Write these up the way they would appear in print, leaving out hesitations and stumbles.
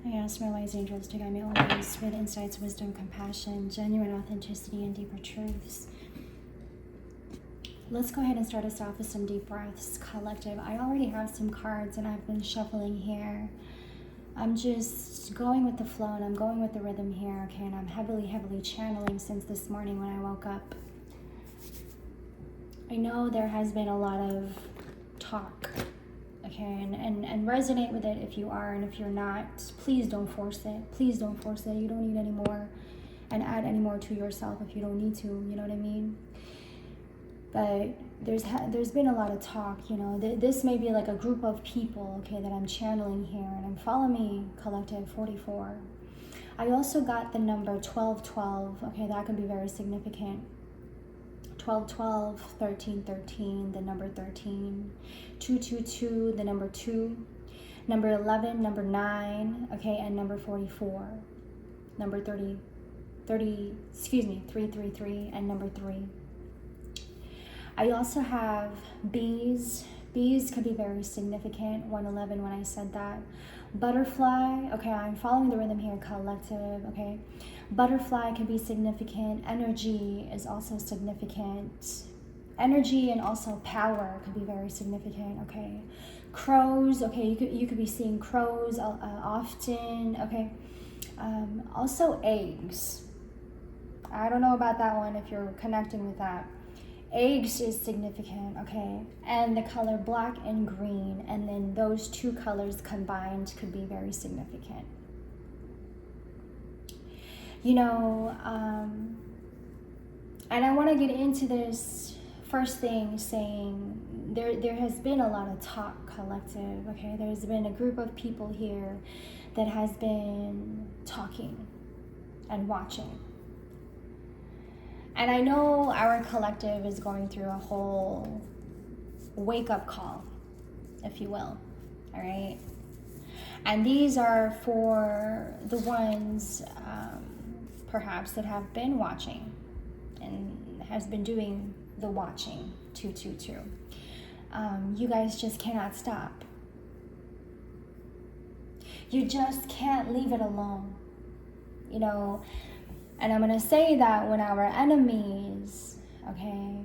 I ask my wise angels to guide me always with insights, wisdom, compassion, genuine authenticity, and deeper truths. Let's go ahead and start us off with some deep breaths, collective. I already have some cards and I've been shuffling here. I'm just going with the flow and I'm going with the rhythm here, okay? And I'm heavily channeling since this morning when I woke up. I know there has been a lot of talk, okay? And resonate with it if you are, and if you're not, please don't force it. Please don't force it. You don't need any more and add any more to yourself if you don't need to, you know what I mean? But there's been a lot of talk, you know. This may be like a group of people, okay, that I'm channeling here. And follow me, collective 44. I also got the number 1212, okay, that can be very significant. 1212, 1313, the number 13. 222, the number 2. Number 11, number 9, okay, and number 44. Number 333, and number 3. I also have bees. Bees could be very significant. 111 when I said that. Butterfly. Okay, I'm following the rhythm here. Collective. Okay. Butterfly can be significant. Energy is also significant. Energy and also power could be very significant. Okay. Crows. Okay, you could be seeing crows often. Okay. Also eggs. I don't know about that one if you're connecting with that. Eggs is significant, okay? And the color black and green, and then those two colors combined could be very significant. You know, and I want to get into this first thing saying there has been a lot of talk, collective, okay? There's been a group of people here that has been talking and watching. And I know our collective is going through a whole wake-up call, if you will, all right? And these are for the ones, perhaps, that have been watching and has been doing the watching, 222. You guys just cannot stop. You just can't leave it alone, you know? And I'm going to say that when our enemies, okay,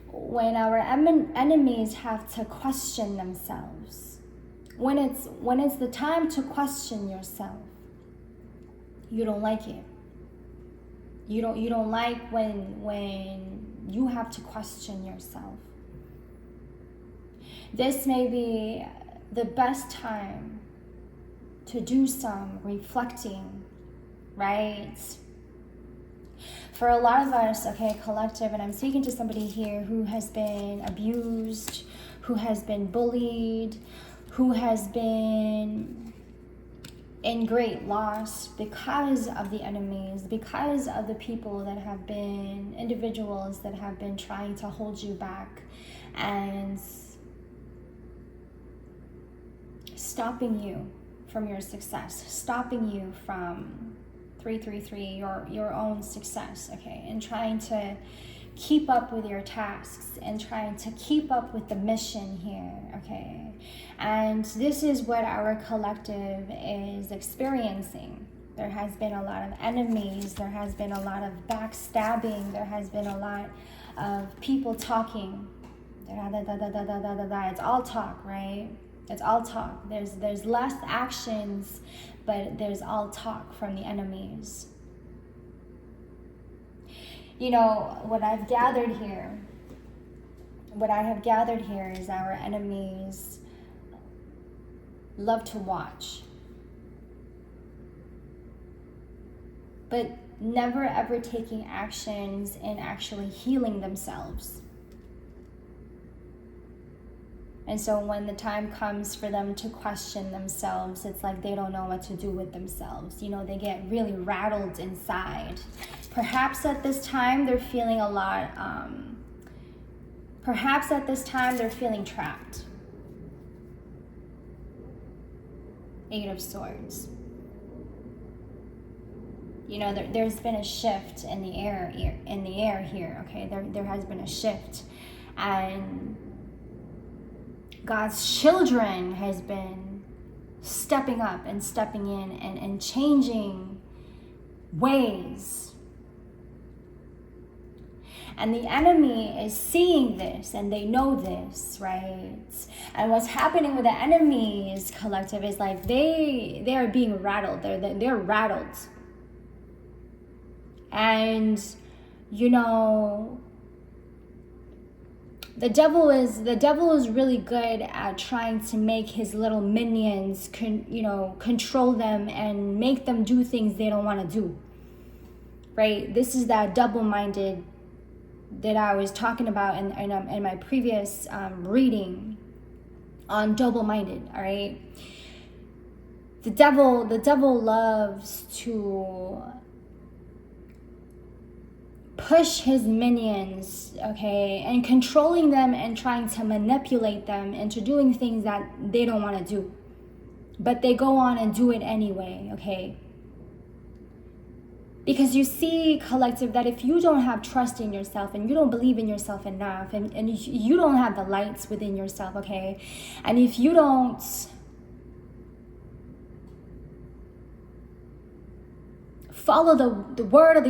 when our enemies have to question themselves, when it's the time to question yourself, you don't like it. You don't like when you have to question yourself. This may be the best time to do some reflecting, right? For a lot of us, okay, collective, and I'm speaking to somebody here who has been abused, who has been bullied, who has been in great loss because of the enemies, because of the people that have been, individuals that have been trying to hold you back and stopping you from your success, stopping you from 333, your own success, okay, and trying to keep up with your tasks and trying to keep up with the mission here, okay? And this is what our collective is experiencing. There has been a lot of enemies, there has been a lot of backstabbing, there has been a lot of people talking. It's all talk, right? It's all talk. There's less actions, but there's all talk from the enemies. You know, what I have gathered here is our enemies love to watch, but never ever taking actions in actually healing themselves. And so when the time comes for them to question themselves, it's like they don't know what to do with themselves. You know, they get really rattled inside. Perhaps at this time they're feeling a lot, perhaps at this time they're feeling trapped. 8 of Swords. You know, there's been a shift in the air here, okay? There has been a shift. And God's children has been stepping up and stepping in and changing ways. And the enemy is seeing this and they know this, right? And what's happening with the enemy's collective is like they are being rattled. They're rattled. And you know, the devil is really good at trying to make his little minions control them and make them do things they don't want to do. Right? This is that double-minded that I was talking about in my previous reading on double-minded. All right, the devil loves to push his minions, okay, and controlling them and trying to manipulate them into doing things that they don't want to do, but they go on and do it anyway, okay? Because you see, collective, that if you don't have trust in yourself and you don't believe in yourself enough and you don't have the lights within yourself, okay, and if you don't follow the word of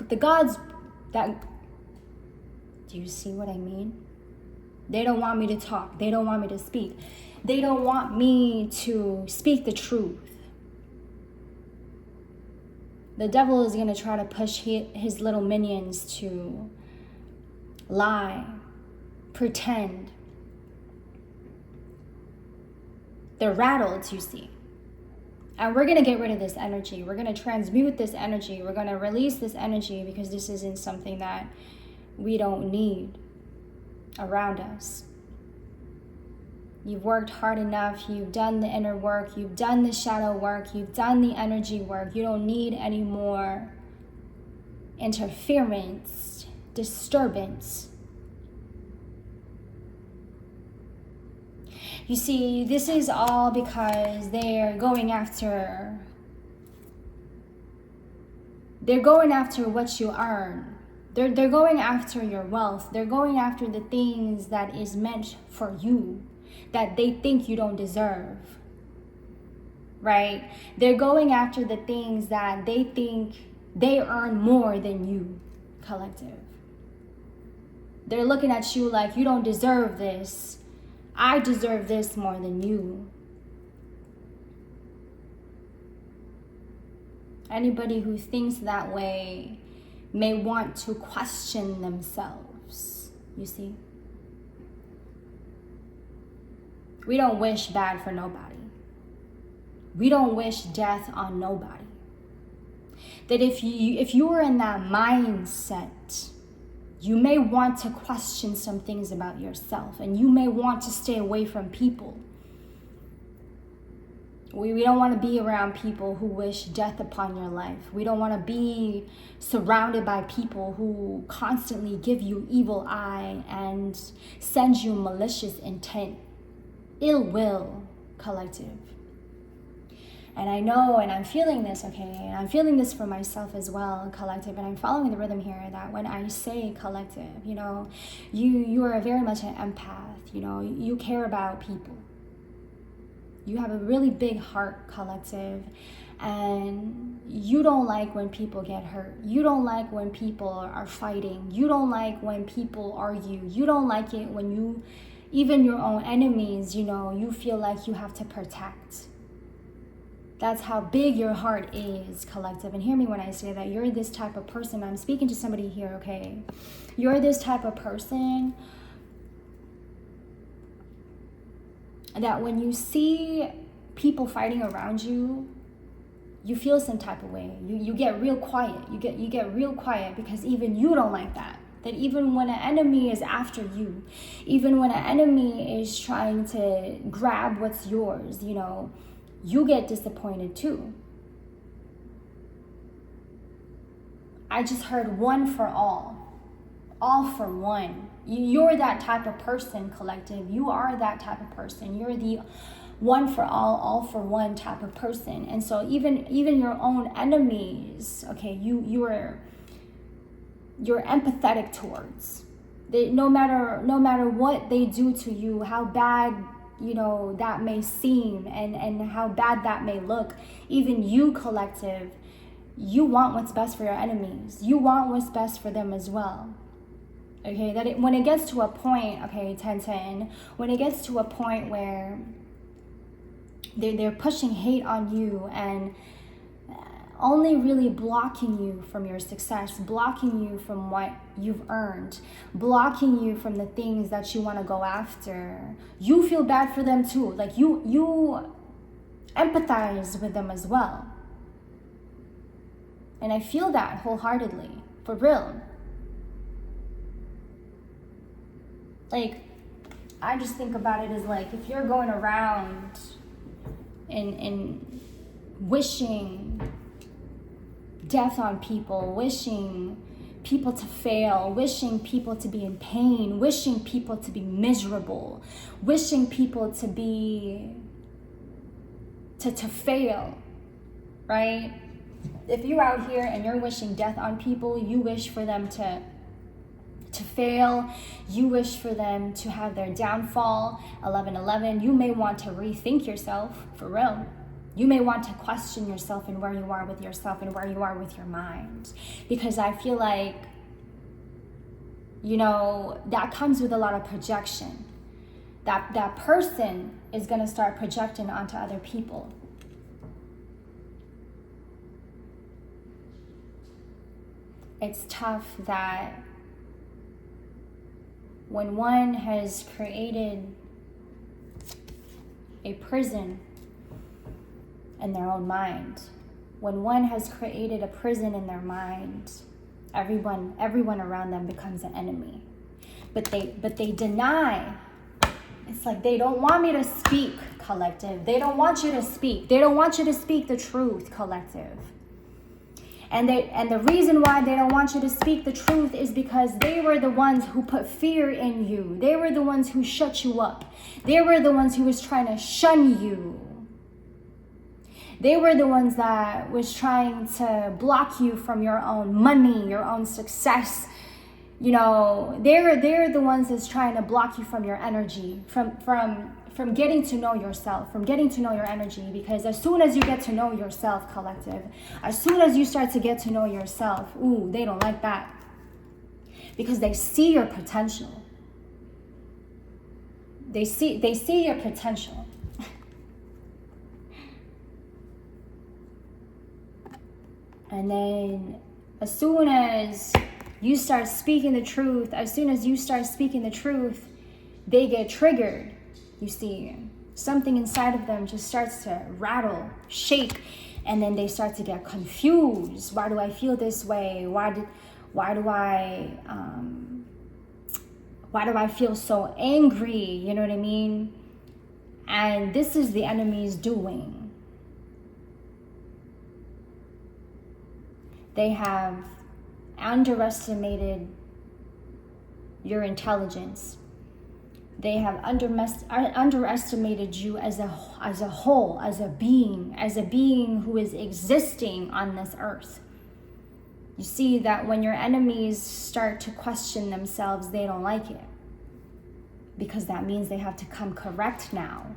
the gods that, do you see what I mean? They don't want me to talk. They don't want me to speak. They don't want me to speak the truth. The devil is going to try to push his little minions to lie, pretend. They're rattled, you see. And we're going to get rid of this energy. We're going to transmute this energy. We're going to release this energy because this isn't something that we don't need around us. You've worked hard enough. You've done the inner work. You've done the shadow work. You've done the energy work. You don't need any more interference, disturbance. You see, this is all because they're going after what you earn. They're going after your wealth. They're going after the things that is meant for you, that they think you don't deserve, right? They're going after the things that they think they earn more than you, collective. They're looking at you like, you don't deserve this. I deserve this more than you. Anybody who thinks that way may want to question themselves, you see? We don't wish bad for nobody. We don't wish death on nobody. That if you are in that mindset, you may want to question some things about yourself, and you may want to stay away from people. We don't want to be around people who wish death upon your life. We don't want to be surrounded by people who constantly give you evil eye and send you malicious intent, ill will, collective. And I know, and I'm feeling this, okay? And I'm feeling this for myself as well, collective. And I'm following the rhythm here that when I say collective, you are very much an empath. You care about people. You have a really big heart, collective. And you don't like when people get hurt. You don't like when people are fighting. You don't like when people argue. You don't like it when even your own enemies, you feel like you have to protect. That's how big your heart is, collective. And hear me when I say that you're this type of person. I'm speaking to somebody here, okay? You're this type of person that when you see people fighting around you, you feel some type of way. You get real quiet. You get real quiet because even you don't like that. That even when an enemy is after you, even when an enemy is trying to grab what's yours, you get disappointed too. I just heard one for all for one. You're that type of person, collective. You are that type of person. You're the one for all for one type of person. And so even your own enemies, okay, you're empathetic towards. No matter what they do to you, how bad that may seem, and how bad that may look, even you, collective, you want what's best for your enemies. You want what's best for them as well. Okay, when it gets to a point, okay, 10-10, when it gets to a point where they're pushing hate on you and only really blocking you from your success, blocking you from what you've earned, blocking you from the things that you want to go after, you feel bad for them too. Like you empathize with them as well. And I feel that wholeheartedly, for real. Like, I just think about it as like, if you're going around and wishing death on people, wishing people to fail, wishing people to be in pain, wishing people to be miserable, wishing people to be to fail, right? If you're out here and you're wishing death on people, you wish for them to fail, you wish for them to have their downfall, 11-11, you may want to rethink yourself, for real. You may want to question yourself and where you are with yourself and where you are with your mind. Because I feel like, that comes with a lot of projection. That person is going to start projecting onto other people. It's tough that when one has created a prison in their own mind, when one has created a prison in their mind, everyone around them becomes an enemy. But they deny. It's like they don't want me to speak, collective. They don't want you to speak. They don't want you to speak the truth, collective. And the reason why they don't want you to speak the truth is because they were the ones who put fear in you. They were the ones who shut you up. They were the ones who was trying to shun you. They were the ones that was trying to block you from your own money, your own success. They're the ones that's trying to block you from your energy, from getting to know yourself, from getting to know your energy. Because as soon as you get to know yourself, collective, as soon as you start to get to know yourself, they don't like that. Because they see your potential. They see your potential. And then as soon as you start speaking the truth, they get triggered. You see, something inside of them just starts to rattle, shake, and then they start to get confused. Why do I feel this way? Why do I feel so angry? You know what I mean? And this is the enemy's doing. They have underestimated your intelligence. They have underestimated you as a whole, as a being who is existing on this earth. You see that when your enemies start to question themselves, they don't like it. Because that means they have to come correct now.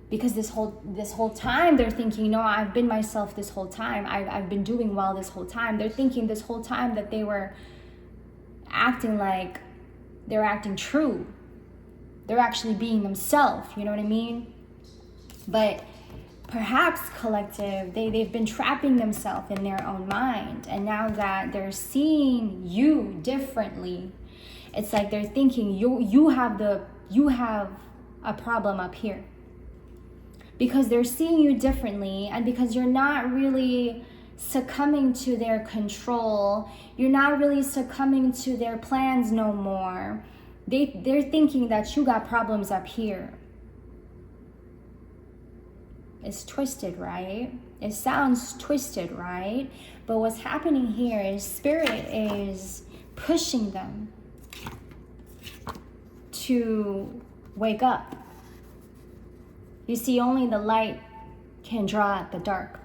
Because this whole time they're thinking, no, I've been myself this whole time. I've been doing well this whole time. They're thinking this whole time that they were acting like they're acting true. They're actually being themselves, you know what I mean? But perhaps, collective, they've been trapping themselves in their own mind. And now that they're seeing you differently, it's like they're thinking you have a problem up here. Because they're seeing you differently, and because you're not really succumbing to their control, you're not really succumbing to their plans no more. They're thinking that you got problems up here. It's twisted, right? It sounds twisted, right? But what's happening here is Spirit is pushing them to wake up. You see, only the light can draw out the dark.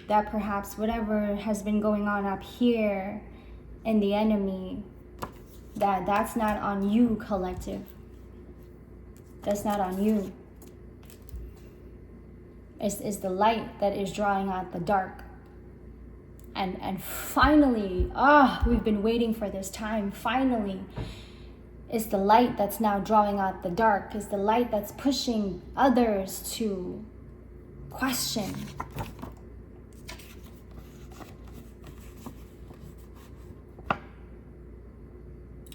That perhaps whatever has been going on up here in the enemy, that's not on you, collective. That's not on you. It's the light that is drawing out the dark. And finally, we've been waiting for this time. Finally, it's the light that's now drawing out the dark. It's the light that's pushing others to question.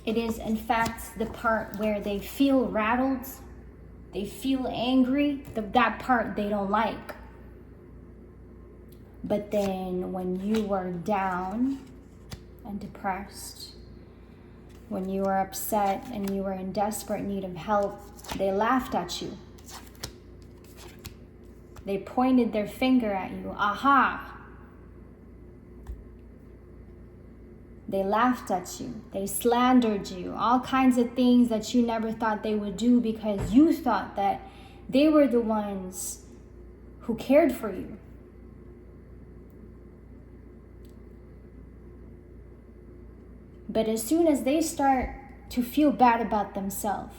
It is, in fact, the part where they feel rattled, they feel angry, that part they don't like. But then when you were down and depressed, when you were upset and you were in desperate need of help, they laughed at you. They pointed their finger at you. Aha! They laughed at you. They slandered you. All kinds of things that you never thought they would do because you thought that they were the ones who cared for you. But as soon as they start to feel bad about themselves,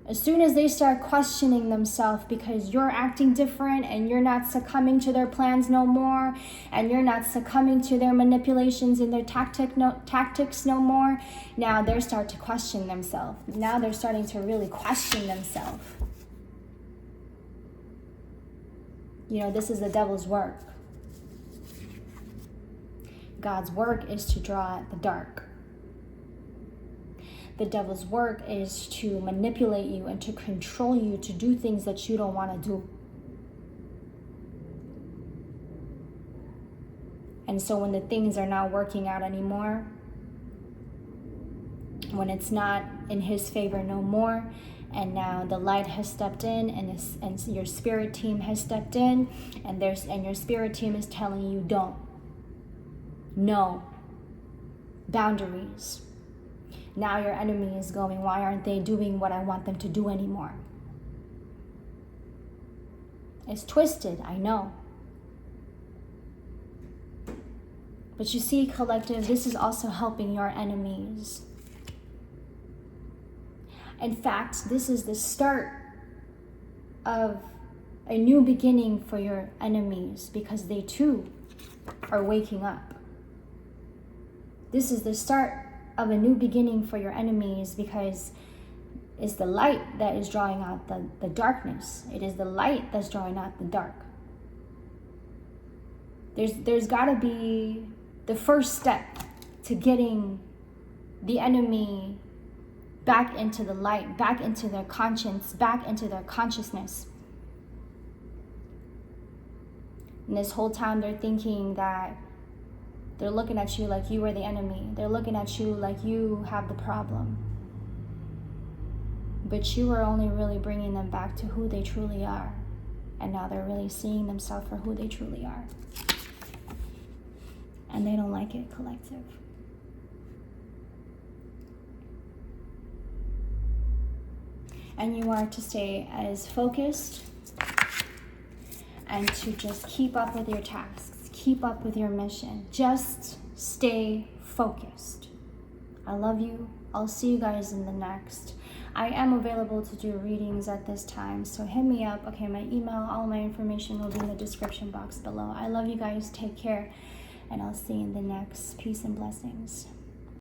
as soon as they start questioning themselves because you're acting different and you're not succumbing to their plans no more, and you're not succumbing to their manipulations and their tactics no more, now they start to question themselves. Now they're starting to really question themselves. You know, this is the devil's work. God's work is to draw out the dark. The devil's work is to manipulate you and to control you to do things that you don't want to do. And so when the things are not working out anymore, when it's not in his favor no more, and now the light has stepped in and your spirit team has stepped in, and your spirit team is telling you don't. No. Boundaries. Now your enemy is going, why aren't they doing what I want them to do anymore? It's twisted, I know. But you see, collective, this is also helping your enemies. In fact, this is the start of a new beginning for your enemies because they too are waking up. This is the start of a new beginning for your enemies because it's the light that is drawing out the darkness. It is the light that's drawing out the dark. There's got to be the first step to getting the enemy back into the light, back into their conscience, back into their consciousness. And this whole time they're thinking that they're looking at you like you are the enemy. They're looking at you like you have the problem. But you are only really bringing them back to who they truly are. And now they're really seeing themselves for who they truly are. And they don't like it, collective. And you are to stay as focused and to just keep up with your tasks. Keep up with your mission. Just stay focused. I love you. I'll see you guys in the next. I am available to do readings at this time, so hit me up. Okay, my email, all my information will be in the description box below. I love you guys. Take care, and I'll see you in the next. Peace and blessings.